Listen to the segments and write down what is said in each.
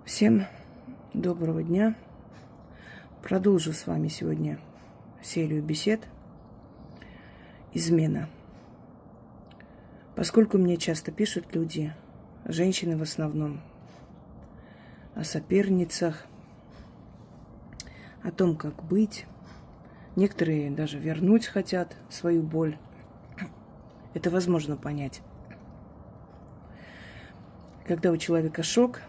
Всем доброго дня. Продолжу с вами сегодня серию бесед «Измена». Поскольку мне часто пишут люди, женщины в основном, о соперницах, о том, как быть. Некоторые даже вернуть хотят свою боль. Это возможно понять. Когда у человека шок,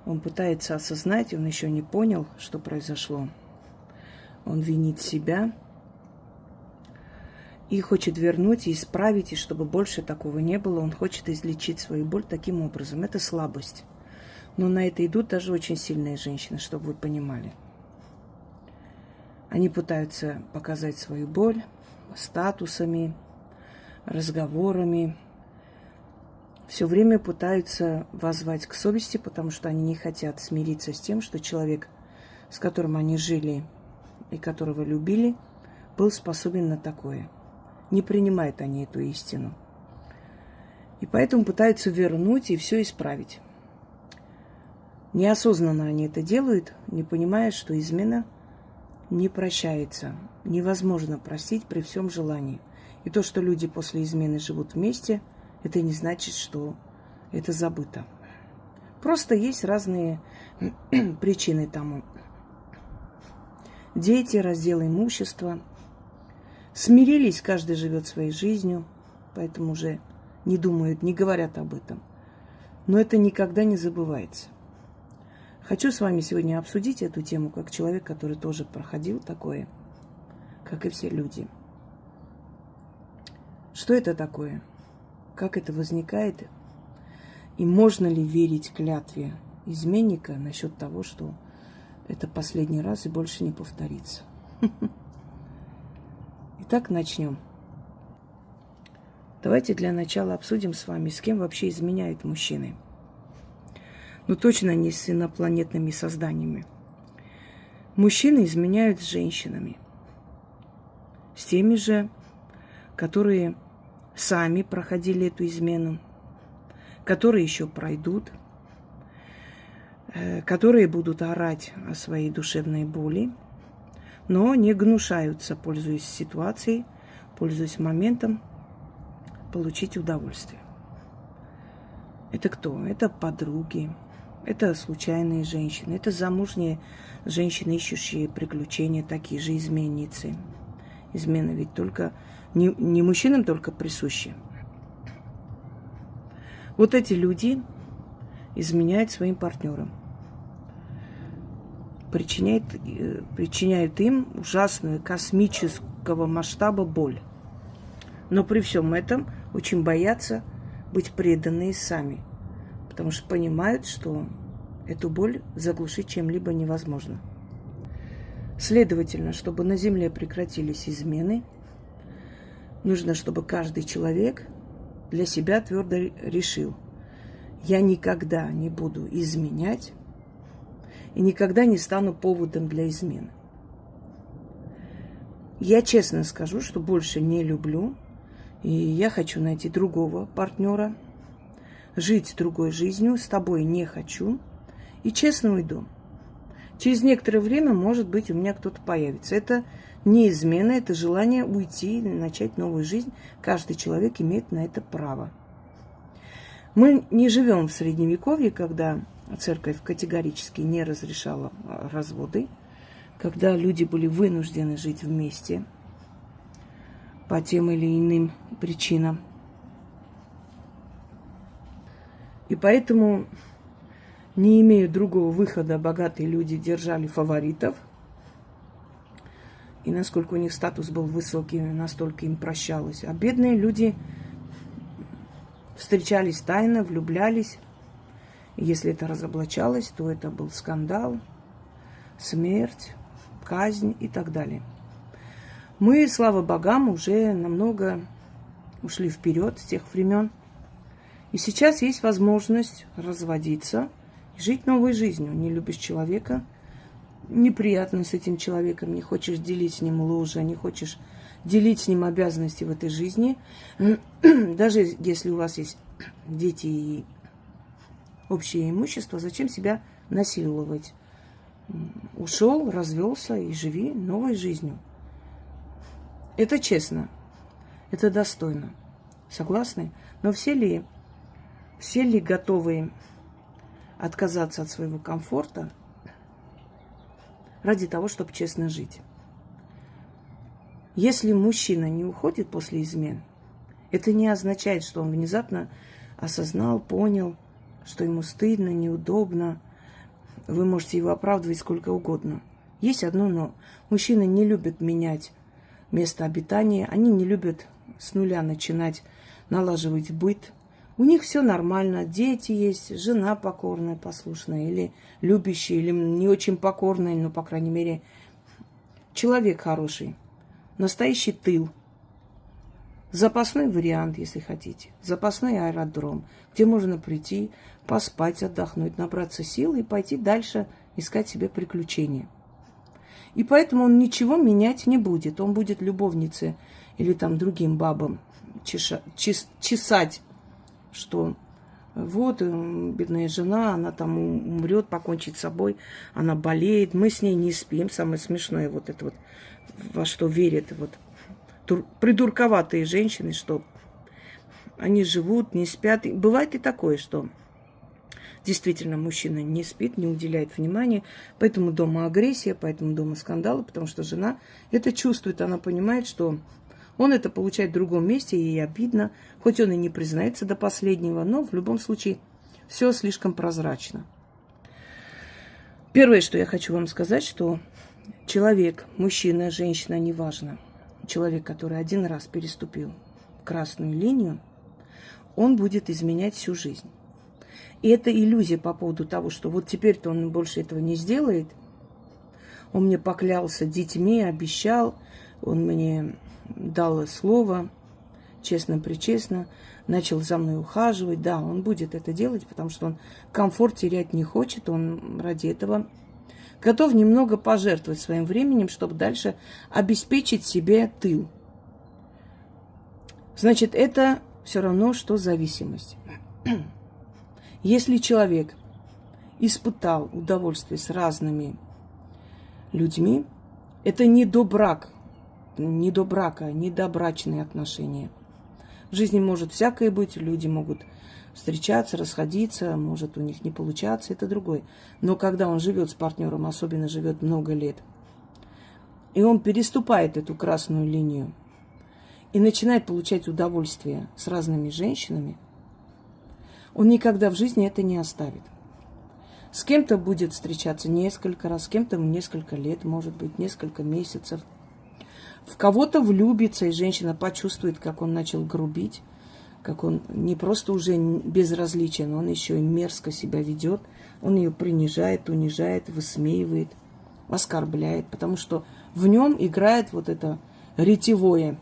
он пытается осознать, он еще не понял, что произошло. Он винит себя и хочет вернуть и исправить, и чтобы больше такого не было. Он хочет излечить свою боль таким образом. Это слабость. Но на это идут даже очень сильные женщины, чтобы вы понимали. Они пытаются показать свою боль статусами, разговорами. Все время пытаются воззвать к совести, потому что они не хотят смириться с тем, что человек, с которым они жили и которого любили, был способен на такое. Не принимают они эту истину. И поэтому пытаются вернуть и все исправить. Неосознанно они это делают, не понимая, что измена не прощается. Невозможно простить при всем желании. И то, что люди после измены живут вместе, это не значит, что это забыто. Просто есть разные причины тому. Дети, раздел имущества. Смирились, каждый живет своей жизнью, поэтому уже не думают, не говорят об этом. Но это никогда не забывается. Хочу с вами сегодня обсудить эту тему как человек, который тоже проходил такое, как и все люди. Что это такое? Как это возникает? И можно ли верить клятве изменника насчет того, что это последний раз и больше не повторится? Итак, начнем. Давайте для начала обсудим с вами, с кем вообще изменяют мужчины. Но точно не с инопланетными созданиями. Мужчины изменяют с женщинами. С теми же, которые сами проходили эту измену, которые еще пройдут, которые будут орать о своей душевной боли, но не гнушаются, пользуясь ситуацией, пользуясь моментом, получить удовольствие. Это кто? Это подруги, это случайные женщины, это замужние женщины, ищущие приключения, такие же изменницы. Измена ведь только не мужчинам только присущи. Вот эти люди изменяют своим партнерам. Причиняют им ужасную космического масштаба боль. Но при всем этом очень боятся быть преданные сами. Потому что понимают, что эту боль заглушить чем-либо невозможно. Следовательно, чтобы на Земле прекратились измены, нужно, чтобы каждый человек для себя твердо решил: я никогда не буду изменять и никогда не стану поводом для измены. Я честно скажу, что больше не люблю, и я хочу найти другого партнера, жить другой жизнью, с тобой не хочу, и честно уйду. Через некоторое время, может быть, у меня кто-то появится. Это не измена, это желание уйти, начать новую жизнь. Каждый человек имеет на это право. Мы не живем в Средневековье, когда церковь категорически не разрешала разводы, когда люди были вынуждены жить вместе по тем или иным причинам. И поэтому, не имея другого выхода, богатые люди держали фаворитов. И насколько у них статус был высокий, настолько им прощалось. А бедные люди встречались тайно, влюблялись. И если это разоблачалось, то это был скандал, смерть, казнь и так далее. Мы, слава богам, уже намного ушли вперед с тех времен. И сейчас есть возможность разводиться и жить новой жизнью. Не любишь человека, неприятно с этим человеком, не хочешь делить с ним ложе, не хочешь делить с ним обязанности в этой жизни. Даже если у вас есть дети и общее имущество, зачем себя насиловать? Ушел, развелся и живи новой жизнью. Это честно, это достойно. Согласны? Но все ли готовы отказаться от своего комфорта ради того, чтобы честно жить? Если мужчина не уходит после измен, это не означает, что он внезапно осознал, понял, что ему стыдно, неудобно. Вы можете его оправдывать сколько угодно. Есть одно но. Мужчины не любят менять место обитания, они не любят с нуля начинать налаживать быт. У них все нормально, дети есть, жена покорная, послушная, или любящая, или не очень покорная, но, по крайней мере, человек хороший, настоящий тыл. Запасной вариант, если хотите, запасной аэродром, где можно прийти, поспать, отдохнуть, набраться сил и пойти дальше искать себе приключения. И поэтому он ничего менять не будет. Он будет любовнице или там другим бабам чесать, что вот бедная жена, она там умрет, покончит с собой, она болеет, мы с ней не спим. Самое смешное вот это вот, во что верят вот придурковатые женщины, что они живут, не спят. И бывает и такое, что действительно мужчина не спит, не уделяет внимания, поэтому дома агрессия, поэтому дома скандалы, потому что жена это чувствует, она понимает, что он это получает в другом месте, и ей обидно, хоть он и не признается до последнего, но в любом случае все слишком прозрачно. Первое, что я хочу вам сказать, что человек, мужчина, женщина, неважно, человек, который один раз переступил красную линию, он будет изменять всю жизнь. И это иллюзия по поводу того, что вот теперь-то он больше этого не сделает. Он мне поклялся детьми, обещал, он мне дал слово, честно-причестно, начал за мной ухаживать. Да, он будет это делать, потому что он комфорт терять не хочет, он ради этого готов немного пожертвовать своим временем, чтобы дальше обеспечить себе тыл. Значит, это все равно, что зависимость. Если человек испытал удовольствие с разными людьми, это не до брака, не до брачные отношения. В жизни может всякое быть, люди могут встречаться, расходиться, может у них не получаться, это другое. Но когда он живет с партнером, особенно живет много лет, и он переступает эту красную линию и начинает получать удовольствие с разными женщинами, он никогда в жизни это не оставит. С кем-то будет встречаться несколько раз, с кем-то несколько лет, может быть, несколько месяцев. В кого-то влюбится, и женщина почувствует, как он начал грубить, как он не просто уже безразличен, он еще и мерзко себя ведет. Он ее принижает, унижает, высмеивает, оскорбляет, потому что в нем играет вот это ретевое,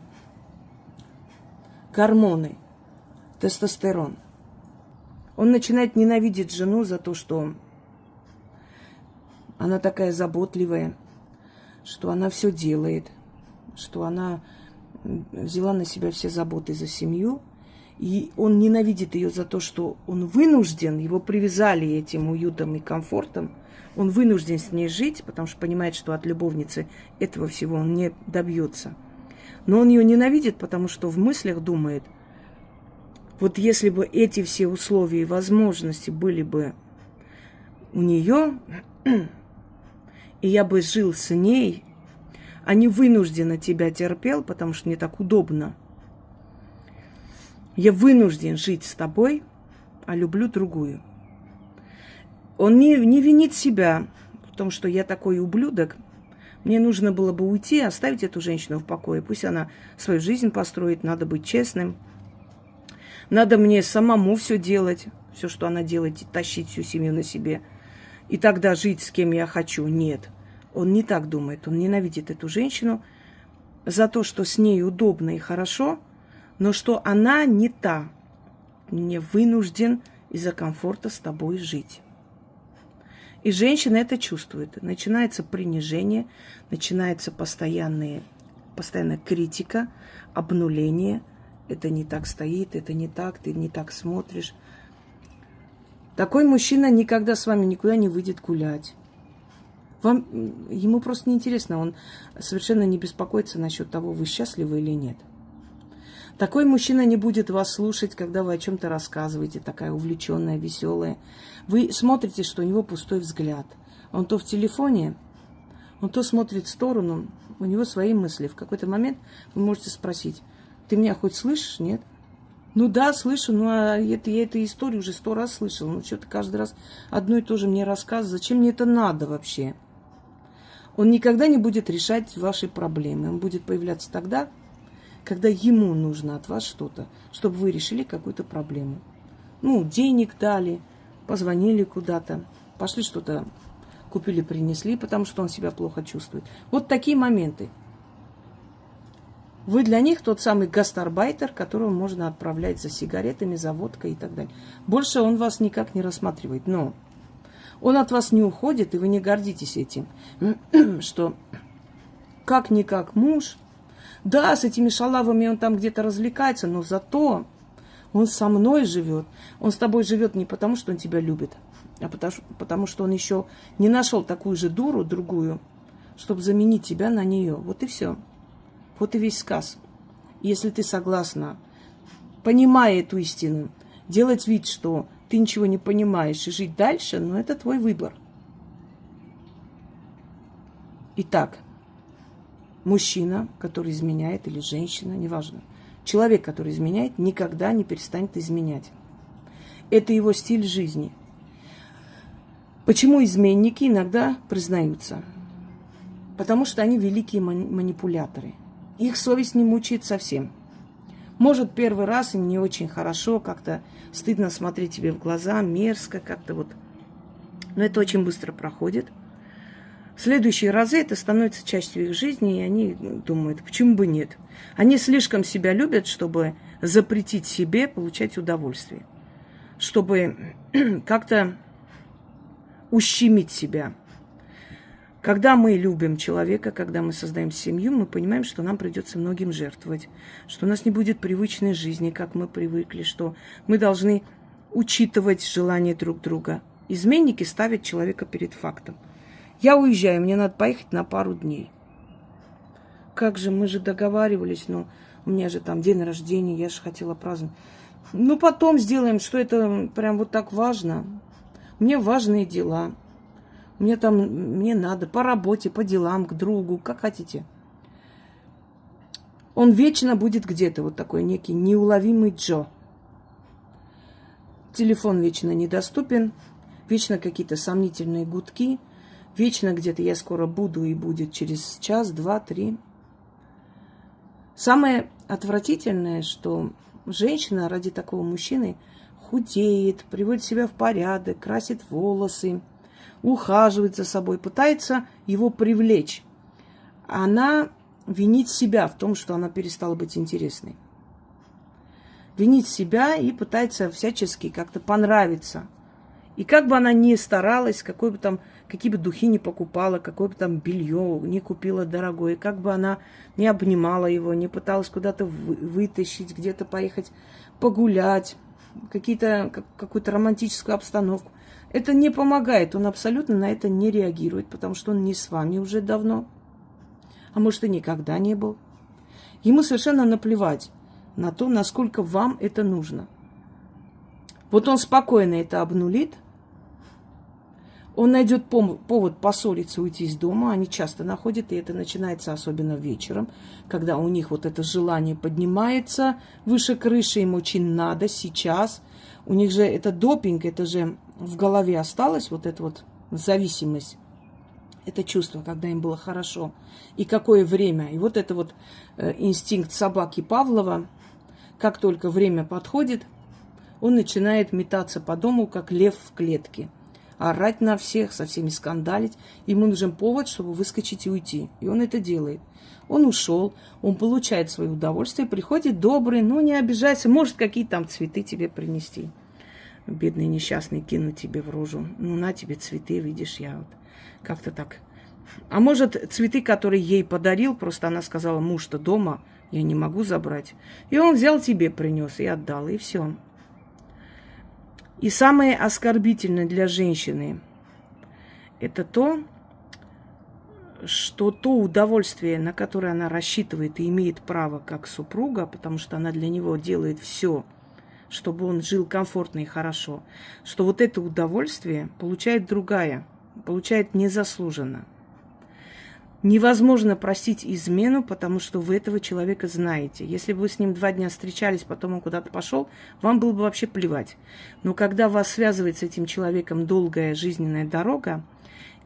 гормоны, тестостерон. Он начинает ненавидеть жену за то, что она такая заботливая, что она все делает, что она взяла на себя все заботы за семью. И он ненавидит ее за то, что он вынужден, его привязали этим уютом и комфортом, он вынужден с ней жить, потому что понимает, что от любовницы этого всего он не добьется. Но он ее ненавидит, потому что в мыслях думает, вот если бы эти все условия и возможности были бы у нее, и я бы жил с ней, а не вынужденно тебя терпел, потому что мне так удобно. Я вынужден жить с тобой, а люблю другую. Он не винит себя в том, что я такой ублюдок. Мне нужно было бы уйти, оставить эту женщину в покое. Пусть она свою жизнь построит, надо быть честным. Надо мне самому все делать, все, что она делает, и тащить всю семью на себе. И тогда жить с кем я хочу. Нет, он не так думает. Он ненавидит эту женщину за то, что с ней удобно и хорошо, но что она не та. Не вынужден из-за комфорта с тобой жить. И женщина это чувствует. Начинается принижение, начинается постоянная критика, обнуление. Это не так стоит, это не так, ты не так смотришь. Такой мужчина никогда с вами никуда не выйдет гулять. Ему просто неинтересно, он совершенно не беспокоится насчет того, вы счастливы или нет. Такой мужчина не будет вас слушать, когда вы о чем-то рассказываете, такая увлеченная, веселая. Вы смотрите, что у него пустой взгляд. Он то в телефоне, он то смотрит в сторону, у него свои мысли. В какой-то момент вы можете спросить, ты меня хоть слышишь, нет? Ну да, слышу, но я эту историю уже 100 раз слышала. Ну что ты каждый раз одно и то же мне рассказываешь? Зачем мне это надо вообще? Он никогда не будет решать ваши проблемы. Он будет появляться тогда, когда ему нужно от вас что-то, чтобы вы решили какую-то проблему. Ну, денег дали, позвонили куда-то, пошли что-то купили, принесли, потому что он себя плохо чувствует. Вот такие моменты. Вы для них тот самый гастарбайтер, которого можно отправлять за сигаретами, за водкой и так далее. Больше он вас никак не рассматривает. Но он от вас не уходит, и вы не гордитесь этим, что как-никак муж, да, с этими шалавами он там где-то развлекается, но зато он со мной живет. Он с тобой живет не потому, что он тебя любит, а потому что он еще не нашел такую же дуру, другую, чтобы заменить тебя на нее. Вот и все. Вот и весь сказ. Если ты согласна, понимая эту истину, делать вид, что ты ничего не понимаешь, и жить дальше, но это твой выбор. Итак, мужчина, который изменяет, или женщина, неважно, человек, который изменяет, никогда не перестанет изменять. Это его стиль жизни. Почему изменники иногда признаются? Потому что они великие манипуляторы. Их совесть не мучает совсем. Может, первый раз им не очень хорошо, как-то стыдно смотреть тебе в глаза, мерзко как-то вот. Но это очень быстро проходит. В следующие разы это становится частью их жизни, и они думают, почему бы нет. Они слишком себя любят, чтобы запретить себе получать удовольствие. Чтобы как-то ущемить себя. Когда мы любим человека, когда мы создаем семью, мы понимаем, что нам придется многим жертвовать, что у нас не будет привычной жизни, как мы привыкли, что мы должны учитывать желания друг друга. Изменники ставят человека перед фактом. Я уезжаю, мне надо поехать на пару дней. Как же, мы же договаривались, но у меня же там день рождения, я же хотела праздновать. Ну, потом сделаем, что это прям вот так важно. У меня важные дела. Мне надо по работе, по делам, к другу, как хотите. Он вечно будет где-то, вот такой некий неуловимый Джо. Телефон вечно недоступен, вечно какие-то сомнительные гудки, вечно где-то я скоро буду и будет через час, два, три. Самое отвратительное, что женщина ради такого мужчины худеет, приводит себя в порядок, красит волосы, ухаживает за собой, пытается его привлечь. Она винит себя в том, что она перестала быть интересной. Винит себя и пытается всячески как-то понравиться. И как бы она ни старалась, какие бы духи ни покупала, какое бы там белье не купила дорогое, как бы она не обнимала его, не пыталась куда-то вытащить, где-то поехать погулять, какую-то романтическую обстановку. Это не помогает, он абсолютно на это не реагирует, потому что он не с вами уже давно, а может и никогда не был. Ему совершенно наплевать на то, насколько вам это нужно. Вот он спокойно это обнулит, он найдет повод поссориться, уйти из дома, они часто находят, и это начинается особенно вечером, когда у них вот это желание поднимается выше крыши, им очень надо сейчас. У них же это допинг, это же в голове осталась вот эта вот зависимость, это чувство, когда им было хорошо, и какое время. И вот это вот инстинкт собаки Павлова, как только время подходит, он начинает метаться по дому, как лев в клетке, орать на всех, со всеми скандалить. Ему нужен повод, чтобы выскочить и уйти. И он это делает. Он ушел, он получает свое удовольствие, приходит добрый, ну не обижайся, может какие там цветы тебе принести. Бедный несчастный кинуть тебе в рожу. Ну, на тебе цветы, видишь, я вот как-то так. А может, цветы, которые ей подарил, просто она сказала, муж-то дома, я не могу забрать. И он взял тебе, принес и отдал, и все. И самое оскорбительное для женщины – это то, что то удовольствие, на которое она рассчитывает и имеет право как супруга, потому что она для него делает все, чтобы он жил комфортно и хорошо, что вот это удовольствие получает другая, получает незаслуженно. Невозможно простить измену, потому что вы этого человека знаете. Если бы вы с ним 2 дня встречались, потом он куда-то пошел, вам было бы вообще плевать. Но когда вас связывает с этим человеком долгая жизненная дорога,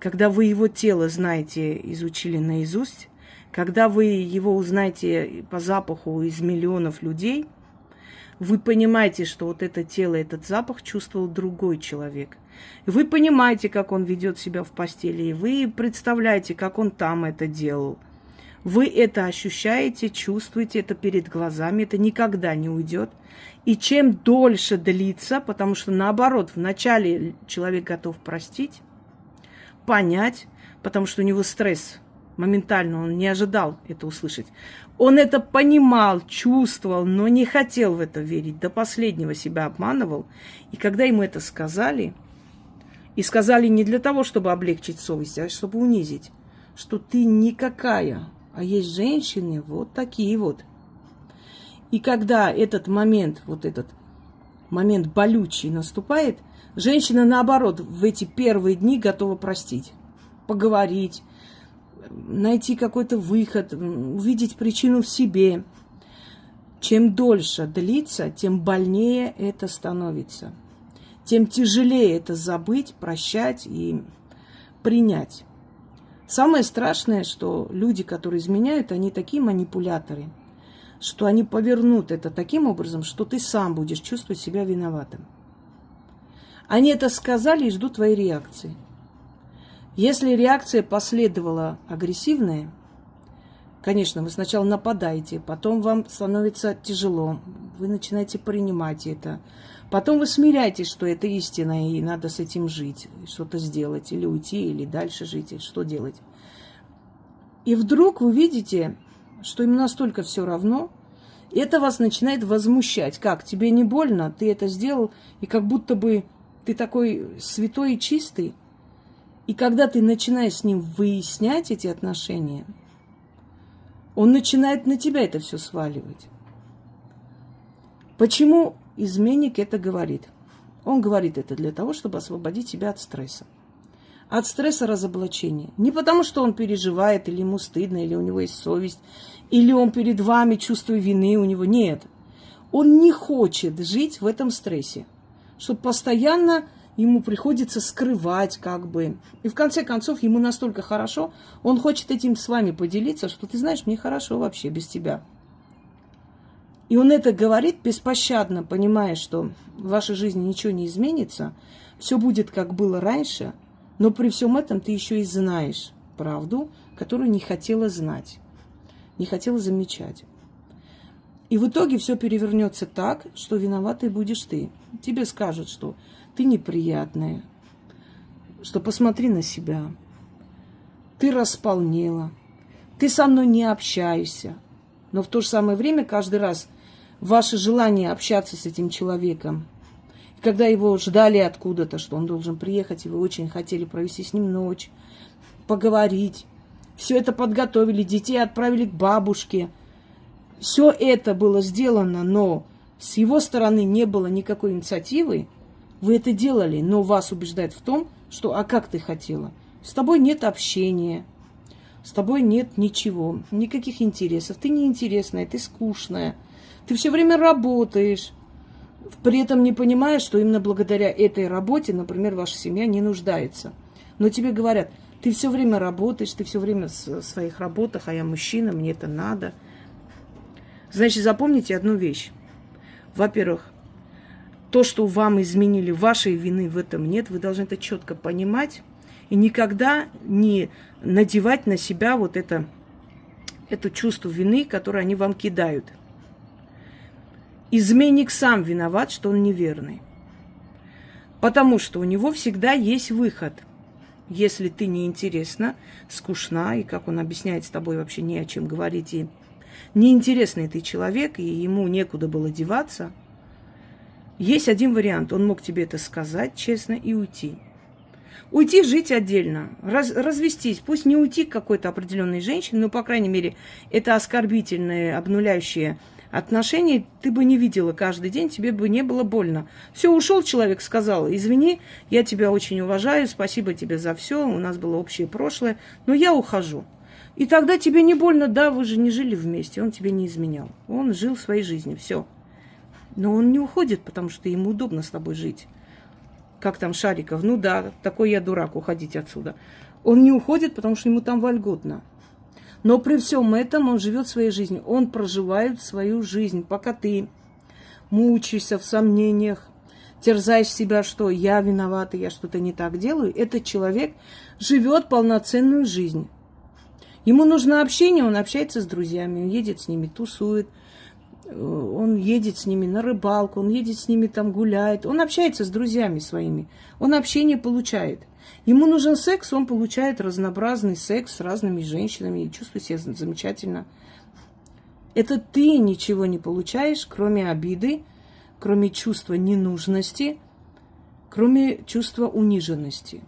когда вы его тело знаете, изучили наизусть, когда вы его узнаете по запаху из миллионов людей, вы понимаете, что вот это тело, этот запах чувствовал другой человек. И вы понимаете, как он ведет себя в постели, и вы представляете, как он там это делал. Вы это ощущаете, чувствуете, это перед глазами, это никогда не уйдет. И чем дольше длится, потому что наоборот, вначале человек готов простить, понять, потому что у него стресс. Моментально он не ожидал это услышать. Он это понимал, чувствовал, но не хотел в это верить. До последнего себя обманывал. И когда ему это сказали, и сказали не для того, чтобы облегчить совесть, а чтобы унизить, что ты никакая, а есть женщины вот такие вот. И когда этот момент болючий наступает, женщина, наоборот, в эти первые дни готова простить, поговорить, найти какой-то выход, увидеть причину в себе. Чем дольше длится, тем больнее это становится. Тем тяжелее это забыть, прощать и принять. Самое страшное, что люди, которые изменяют, они такие манипуляторы, что они повернут это таким образом, что ты сам будешь чувствовать себя виноватым. Они это сказали и ждут твоей реакции. Если реакция последовала агрессивная, конечно, вы сначала нападаете, потом вам становится тяжело, вы начинаете принимать это, потом вы смиряетесь, что это истина, и надо с этим жить, что-то сделать, или уйти, или дальше жить, или что делать. И вдруг вы видите, что им настолько все равно, и это вас начинает возмущать. Как, тебе не больно, ты это сделал, и как будто бы ты такой святой и чистый. И когда ты начинаешь с ним выяснять эти отношения, он начинает на тебя это все сваливать. Почему изменник это говорит? Он говорит это для того, чтобы освободить себя от стресса. От стресса разоблачения. Не потому, что он переживает, или ему стыдно, или у него есть совесть, или он перед вами чувствует вины у него. Нет. Он не хочет жить в этом стрессе. Чтобы постоянно ему приходится скрывать как бы. И в конце концов ему настолько хорошо, он хочет этим с вами поделиться, что ты знаешь, мне хорошо вообще без тебя. И он это говорит беспощадно, понимая, что в вашей жизни ничего не изменится, все будет как было раньше, но при всем этом ты еще и знаешь правду, которую не хотела знать, не хотела замечать. И в итоге все перевернется так, что виноватой будешь ты. Тебе скажут, что ты неприятная, что посмотри на себя, ты располнела, ты со мной не общаешься. Но в то же самое время каждый раз ваше желание общаться с этим человеком, когда его ждали откуда-то, что он должен приехать, и вы очень хотели провести с ним ночь, поговорить, все это подготовили, детей отправили к бабушке. Все это было сделано, но с его стороны не было никакой инициативы. Вы это делали, но вас убеждают в том, что «а как ты хотела?» С тобой нет общения, с тобой нет ничего, никаких интересов. Ты неинтересная, ты скучная, ты все время работаешь, при этом не понимая, что именно благодаря этой работе, например, ваша семья не нуждается. Но тебе говорят, ты все время работаешь, ты все время в своих работах, а я мужчина, мне это надо. Значит, запомните одну вещь. Во-первых, то, что вам изменили, вашей вины в этом нет, вы должны это четко понимать и никогда не надевать на себя вот это чувство вины, которое они вам кидают. Изменник сам виноват, что он неверный. Потому что у него всегда есть выход. Если ты неинтересна, скучна, и, как он объясняет, с тобой вообще не о чем говорить, и неинтересный ты человек, и ему некуда было деваться, Есть один вариант. Он мог тебе это сказать честно и уйти. Уйти жить отдельно, развестись. Пусть не уйти к какой-то определенной женщине, но, по крайней мере, это оскорбительное, обнуляющее отношение ты бы не видела каждый день, тебе бы не было больно. Все, ушел человек, сказал: извини, я тебя очень уважаю, спасибо тебе за все, у нас было общее прошлое, но я ухожу. И тогда тебе не больно, да, вы же не жили вместе, он тебе не изменял. Он жил своей жизнью, все. Но он не уходит, потому что ему удобно с тобой жить. Как там Шариков, ну да, такой я дурак, уходить отсюда. Он не уходит, потому что ему там вольготно. Но при всем этом он живет своей жизнью. Он проживает свою жизнь, пока ты мучаешься в сомнениях, терзаешь себя, что я виновата, я что-то не так делаю. Этот человек живет полноценную жизнь. Ему нужно общение, он общается с друзьями, он едет с ними, тусует. Он едет с ними на рыбалку, он едет с ними там гуляет. Он общается с друзьями своими. Он общение получает. Ему нужен секс, он получает разнообразный секс с разными женщинами и чувствует себя замечательно. Это ты ничего не получаешь, кроме обиды, кроме чувства ненужности, кроме чувства униженности.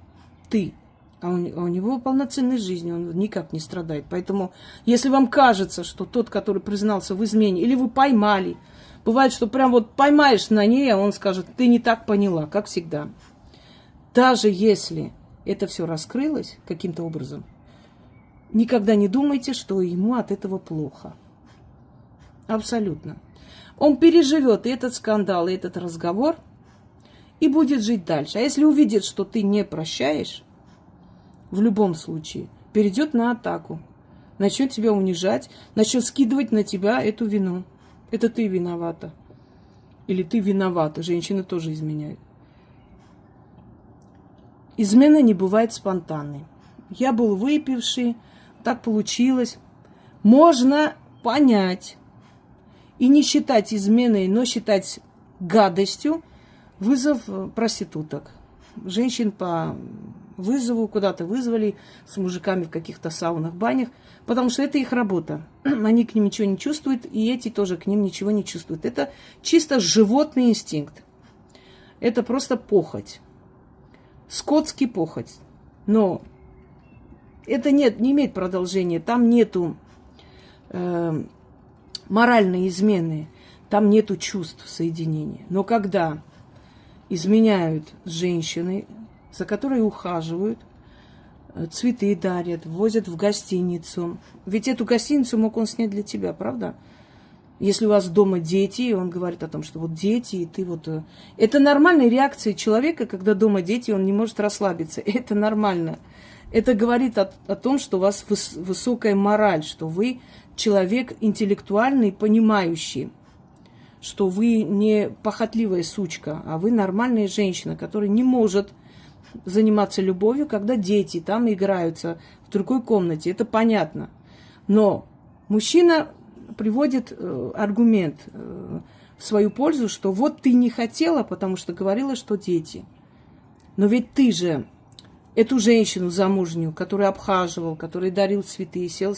Ты. А у него полноценная жизнь, он никак не страдает. Поэтому, если вам кажется, что тот, который признался в измене, или вы поймали, бывает, что прям вот поймаешь на ней, а он скажет: ты не так поняла, как всегда. Даже если это все раскрылось каким-то образом, никогда не думайте, что ему от этого плохо. Абсолютно. Он переживет и этот скандал, и этот разговор, и будет жить дальше. А если увидит, что ты не прощаешь, в любом случае, перейдет на атаку, начнет тебя унижать, начнет скидывать на тебя эту вину. Это ты виновата. Или ты виновата. Женщины тоже изменяют. Измена не бывает спонтанной. Я был выпивший, так получилось. Можно понять и не считать изменой, но считать гадостью вызов проституток. Женщин по вызову куда-то вызвали с мужиками в каких-то саунах, банях, потому что это их работа. Они к ним ничего не чувствуют, и эти тоже к ним ничего не чувствуют. Это чисто животный инстинкт. Это просто похоть. Скотский похоть. Но это не имеет продолжения. Там нету моральной измены, там нету чувств соединения. Но когда изменяют с женщиной, за которой ухаживают, цветы дарят, возят в гостиницу. Ведь эту гостиницу мог он снять для тебя, правда? Если у вас дома дети, и он говорит о том, что вот дети, и ты вот... Это нормальная реакция человека, когда дома дети, он не может расслабиться. Это нормально. Это говорит о том, что у вас высокая мораль, что вы человек интеллектуальный, понимающий, что вы не похотливая сучка, а вы нормальная женщина, которая не может заниматься любовью, когда дети там играются в другой комнате. Это понятно. Но мужчина приводит аргумент в свою пользу, что вот ты не хотела, потому что говорила, что дети. Но ведь ты же эту женщину замужнюю, которую обхаживал, который дарил цветы, сел,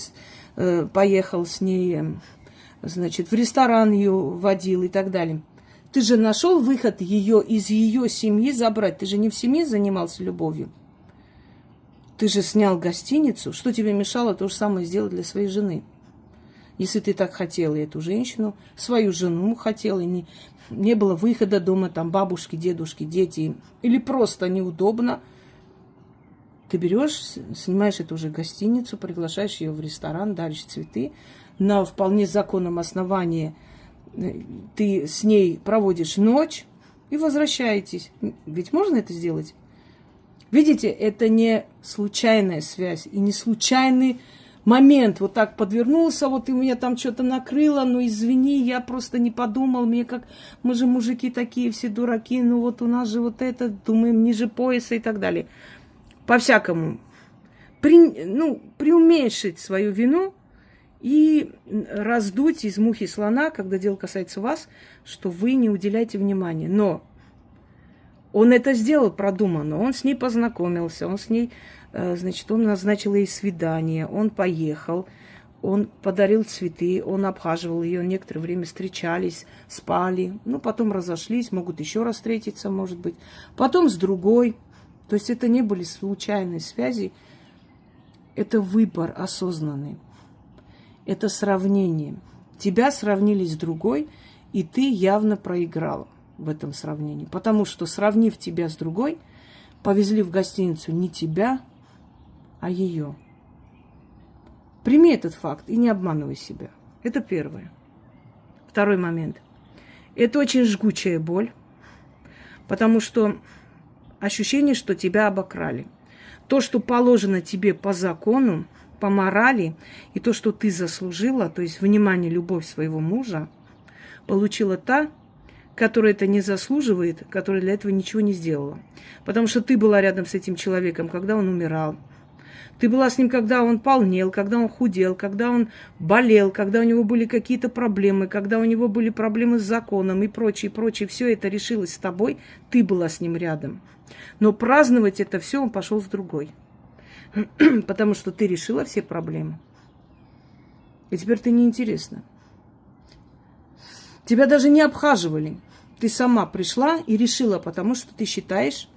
поехал с ней, значит, в ресторан ее водил и так далее. Ты же нашел выход ее из ее семьи забрать. Ты же не в семье занимался любовью. Ты же снял гостиницу. Что тебе мешало то же самое сделать для своей жены? Если ты так хотела эту женщину, свою жену хотела, и не было выхода дома, там бабушки, дедушки, дети, или просто неудобно, ты берешь, снимаешь эту же гостиницу, приглашаешь ее в ресторан, даришь цветы, на вполне законном основании ты с ней проводишь ночь и возвращаетесь. Ведь можно это сделать? Видите, это не случайная связь и не случайный момент. Вот так подвернулся, вот и меня там что-то накрыло, ну извини, я просто не подумал, мне как, мы же мужики такие все дураки, ну вот у нас же вот это, думаем, ниже пояса и так далее. По-всякому. Преуменьшить свою вину и раздуть из мухи слона, когда дело касается вас, что вы не уделяете внимания. Но он это сделал продуманно, он с ней познакомился, он с ней, значит, он назначил ей свидание, он поехал, Он подарил цветы, он обхаживал ее, некоторое время встречались, спали, ну, потом разошлись, могут еще раз встретиться, может быть. Потом с другой. То есть это не были случайные связи, это выбор осознанный, это сравнение. Тебя сравнили с другой, и ты явно проиграла в этом сравнении. Потому что, сравнив тебя с другой, повезли в гостиницу не тебя, а ее. Прими этот факт и не обманывай себя. Это первое. Второй момент. Это очень жгучая боль, потому что ощущение, что тебя обокрали. То, что положено тебе по закону, по морали, и то, что ты заслужила, то есть внимание, любовь своего мужа, получила та, которая это не заслуживает, которая для этого ничего не сделала. Потому что ты была рядом с этим человеком, когда он умирал. Ты была с ним, когда он полнел, когда он худел, когда он болел, когда у него были какие-то проблемы, когда у него были проблемы с законом и прочее, прочее. Все это решилось с тобой, ты была с ним рядом. Но праздновать это все он пошел с другой. Потому что ты решила все проблемы. И теперь ты неинтересна. Тебя даже не обхаживали. Ты сама пришла и решила, потому что ты считаешь,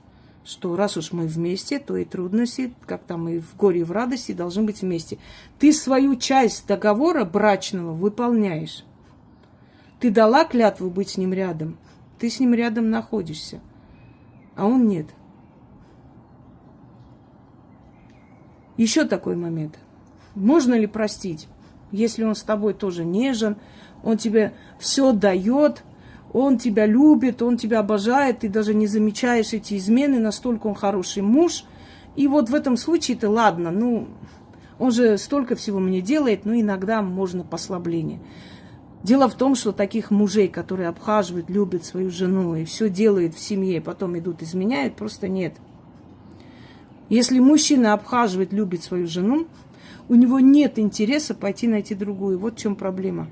что раз уж мы вместе, то и трудности, как там и в горе, и в радости, должны быть вместе. Ты свою часть договора брачного выполняешь. Ты дала клятву быть с ним рядом. Ты с ним рядом находишься. А он нет. Еще такой момент. Можно ли простить, если он с тобой тоже нежен, он тебе все дает, он тебя любит, он тебя обожает, ты даже не замечаешь эти измены, настолько он хороший муж. И вот в этом случае-то ладно, ну, он же столько всего мне делает, но иногда можно послабление. Дело в том, что таких мужей, которые обхаживают, любят свою жену и все делают в семье, потом идут изменяют, просто нет. Если мужчина обхаживает, любит свою жену, у него нет интереса пойти найти другую. Вот в чем проблема.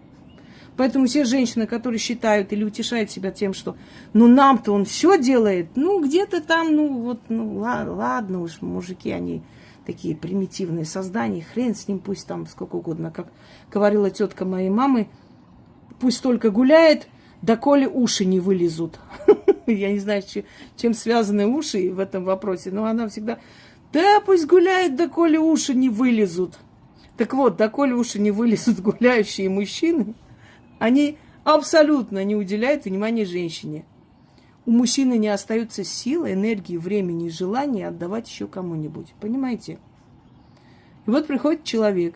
Поэтому все женщины, которые считают или утешают себя тем, что ну нам-то он все делает, ну где-то там, ну вот, ну ладно уж, мужики, они такие примитивные создания, хрен с ним, пусть там сколько угодно. Как говорила тетка моей мамы, пусть только гуляет, доколе уши не вылезут. Я не знаю, чем связаны уши в этом вопросе, но она всегда, да пусть гуляет, доколе уши не вылезут. Так вот, доколе уши не вылезут гуляющие мужчины, они абсолютно не уделяют внимания женщине. У мужчины не остается силы, энергии, времени и желания отдавать еще кому-нибудь. Понимаете? И вот приходит человек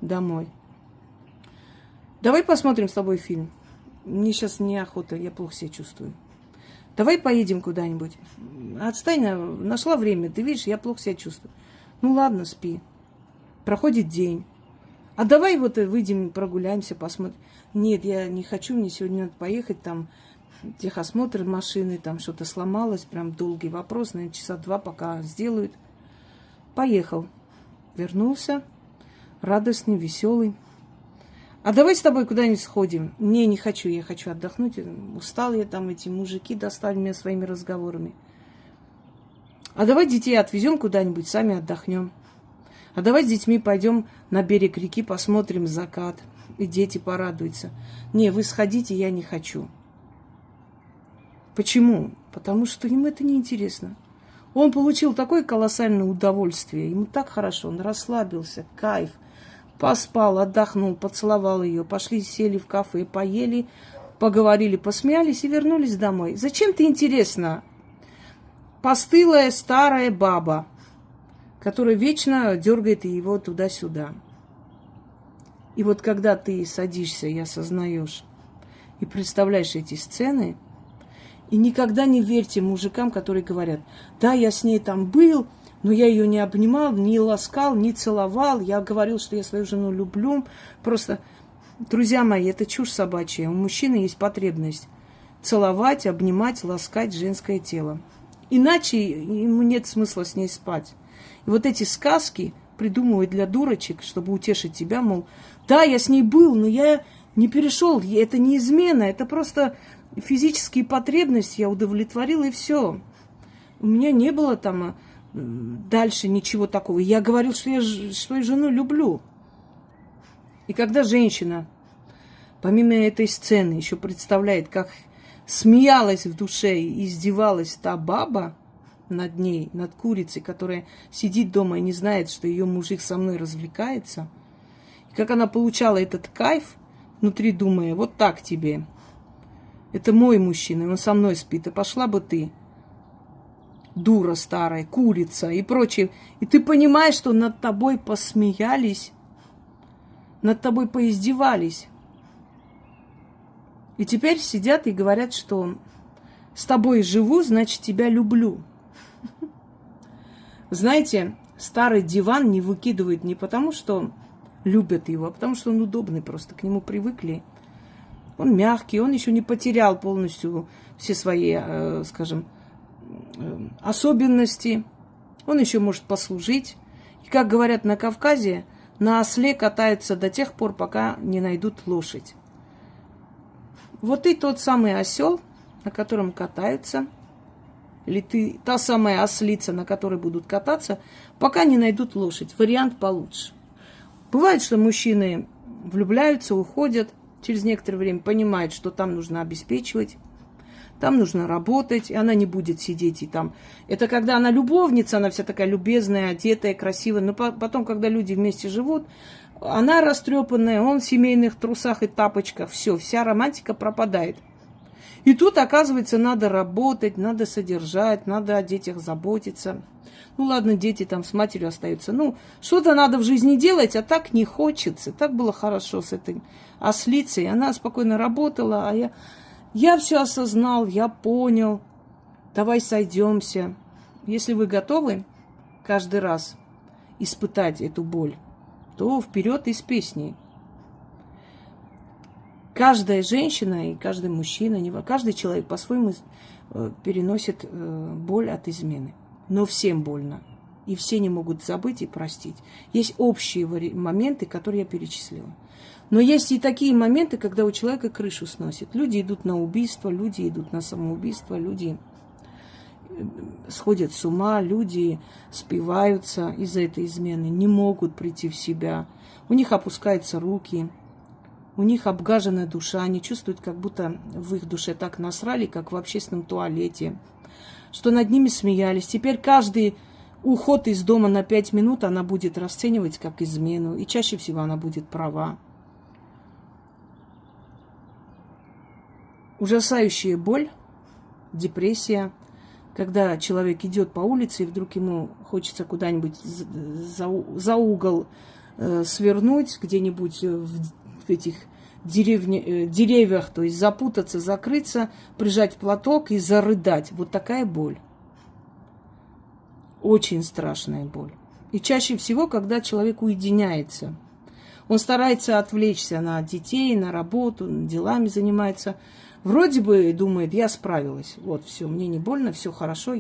домой. Давай посмотрим с тобой фильм. Мне сейчас неохота, я плохо себя чувствую. Давай поедем куда-нибудь. Отстань, нашла время. Ты видишь, я плохо себя чувствую. Ну ладно, спи. Проходит день. А давай вот выйдем, прогуляемся, посмотрим. Нет, я не хочу, мне сегодня надо поехать, там техосмотр машины, там что-то сломалось, прям долгий вопрос, наверное, часа 2 пока сделают. Поехал. Вернулся, радостный, веселый. А давай с тобой куда-нибудь сходим. Не хочу, я хочу отдохнуть. Устал я там, эти мужики достали меня своими разговорами. А давай детей отвезем куда-нибудь, сами отдохнем. А давай с детьми пойдем на берег реки, посмотрим закат. И дети порадуются. Не, вы сходите, я не хочу. Почему? Потому что ему это неинтересно. Он получил такое колоссальное удовольствие. Ему так хорошо, он расслабился, кайф. Поспал, отдохнул, поцеловал ее. Пошли, сели в кафе, поели, поговорили, посмеялись и вернулись домой. Зачем ты интересна? Постылая старая баба, которая вечно дергает его туда-сюда. И вот когда ты садишься и осознаешь, и представляешь эти сцены, и никогда не верьте мужикам, которые говорят, да, я с ней там был, но я ее не обнимал, не ласкал, не целовал, я говорил, что я свою жену люблю. Просто, друзья мои, это чушь собачья. У мужчины есть потребность целовать, обнимать, ласкать женское тело. Иначе ему нет смысла с ней спать. И вот эти сказки придумывают для дурочек, чтобы утешить тебя, мол, да, я с ней был, но я не перешел, это не измена, это просто физические потребности, я удовлетворил, и все. У меня не было там дальше ничего такого. Я говорил, что я свою жену люблю. И когда женщина, помимо этой сцены, еще представляет, как смеялась в душе и издевалась та баба над ней, над курицей, которая сидит дома и не знает, что ее мужик со мной развлекается, и как она получала этот кайф, внутри думая, вот так тебе. Это мой мужчина, он со мной спит, и пошла бы ты, дура старая, курица и прочее. И ты понимаешь, что над тобой посмеялись, над тобой поиздевались. И теперь сидят и говорят, что с тобой живу, значит, тебя люблю. Знаете, старый диван не выкидывают не потому, что любят его, а потому что он удобный просто, к нему привыкли. Он мягкий, он еще не потерял полностью все свои, скажем, особенности. Он еще может послужить. И, как говорят на Кавказе, на осле катаются до тех пор, пока не найдут лошадь. Вот и тот самый осел, на котором катаются, или ты та самая ослица, на которой будут кататься, пока не найдут лошадь. Вариант получше. Бывает, что мужчины влюбляются, уходят, через некоторое время понимают, что там нужно обеспечивать, там нужно работать, и она не будет сидеть и там. Это когда она любовница, она вся такая любезная, одетая, красивая. Но потом, когда люди вместе живут, она растрепанная, он в семейных трусах и тапочках. Все, вся романтика пропадает. И тут, оказывается, надо работать, надо содержать, надо о детях заботиться. Ну ладно, дети там с матерью остаются. Ну, что-то надо в жизни делать, а так не хочется. Так было хорошо с этой ослицей. Она спокойно работала, а я все осознал, я понял. Давай сойдемся. Если вы готовы каждый раз испытать эту боль, то вперед из песни. Каждая женщина и каждый мужчина, каждый человек по-своему переносит боль от измены. Но всем больно. И все не могут забыть и простить. Есть общие моменты, которые я перечислила. Но есть и такие моменты, когда у человека крышу сносит. Люди идут на убийство, люди идут на самоубийство, люди сходят с ума, люди спиваются из-за этой измены, не могут прийти в себя. У них опускаются руки, у них обгаженная душа, они чувствуют, как будто в их душе так насрали, как в общественном туалете, что над ними смеялись. Теперь каждый уход из дома на 5 минут она будет расценивать как измену, и чаще всего она будет права. Ужасающая боль, депрессия, когда человек идет по улице, и вдруг ему хочется куда-нибудь за угол свернуть, где-нибудь в этих деревьях, то есть запутаться, закрыться, прижать платок и зарыдать. Вот такая боль. Очень страшная боль. И чаще всего, когда человек уединяется, он старается отвлечься на детей, на работу, делами занимается. Вроде бы думает, я справилась. Вот, все, мне не больно, все хорошо,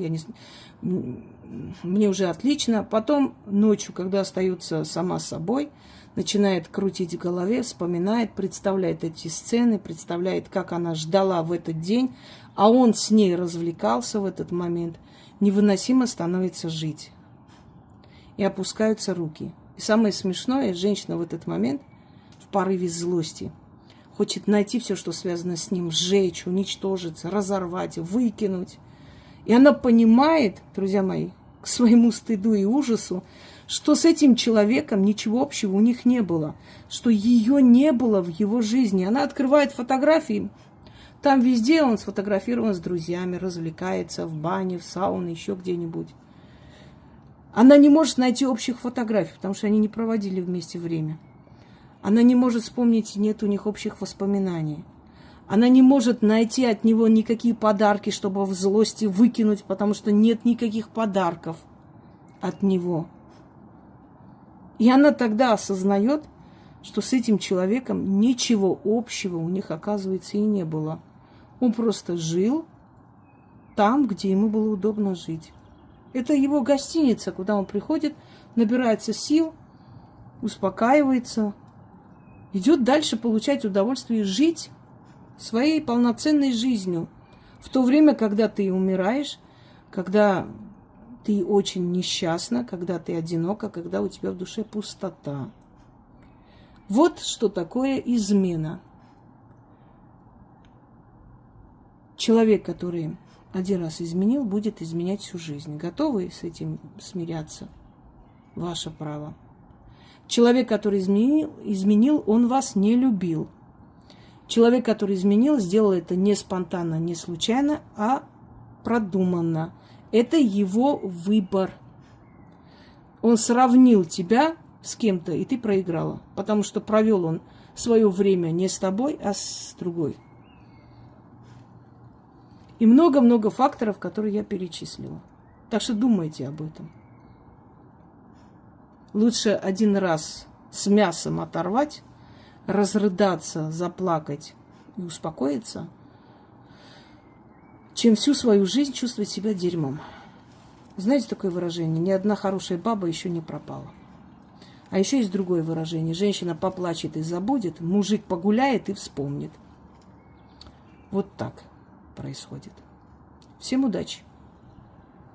мне уже отлично. Потом ночью, когда остается сама собой, начинает крутить в голове, вспоминает, представляет эти сцены, представляет, как она ждала в этот день, а он с ней развлекался в этот момент. Невыносимо становится жить. И опускаются руки. И самое смешное, женщина в этот момент в порыве злости хочет найти все, что связано с ним, сжечь, уничтожить, разорвать, выкинуть. И она понимает, друзья мои, к своему стыду и ужасу, что с этим человеком ничего общего у них не было, что ее не было в его жизни. Она открывает фотографии, там везде он сфотографирован с друзьями, развлекается в бане, в сауне, еще где-нибудь. Она не может найти общих фотографий, потому что они не проводили вместе время. Она не может вспомнить, нет у них общих воспоминаний. Она не может найти от него никакие подарки, чтобы в злости выкинуть, потому что нет никаких подарков от него. И она тогда осознает, что с этим человеком ничего общего у них, оказывается, и не было. Он просто жил там, где ему было удобно жить. Это его гостиница, куда он приходит, набирается сил, успокаивается, идет дальше получать удовольствие, жить своей полноценной жизнью. В то время, когда ты умираешь, когда ты очень несчастна, когда ты одинока, когда у тебя в душе пустота. Вот что такое измена. Человек, который один раз изменил, будет изменять всю жизнь. Готовы с этим смиряться? Ваше право. Человек, который изменил, он вас не любил. Человек, который изменил, сделал это не спонтанно, не случайно, а продуманно. Это его выбор. Он сравнил тебя с кем-то, и ты проиграла. Потому что провел он свое время не с тобой, а с другой. И много-много факторов, которые я перечислила. Так что думайте об этом. Лучше один раз с мясом оторвать, разрыдаться, заплакать и успокоиться, чем всю свою жизнь чувствовать себя дерьмом. Знаете такое выражение? Ни одна хорошая баба еще не пропала. А еще есть другое выражение. Женщина поплачет и забудет, мужик погуляет и вспомнит. Вот так происходит. Всем удачи!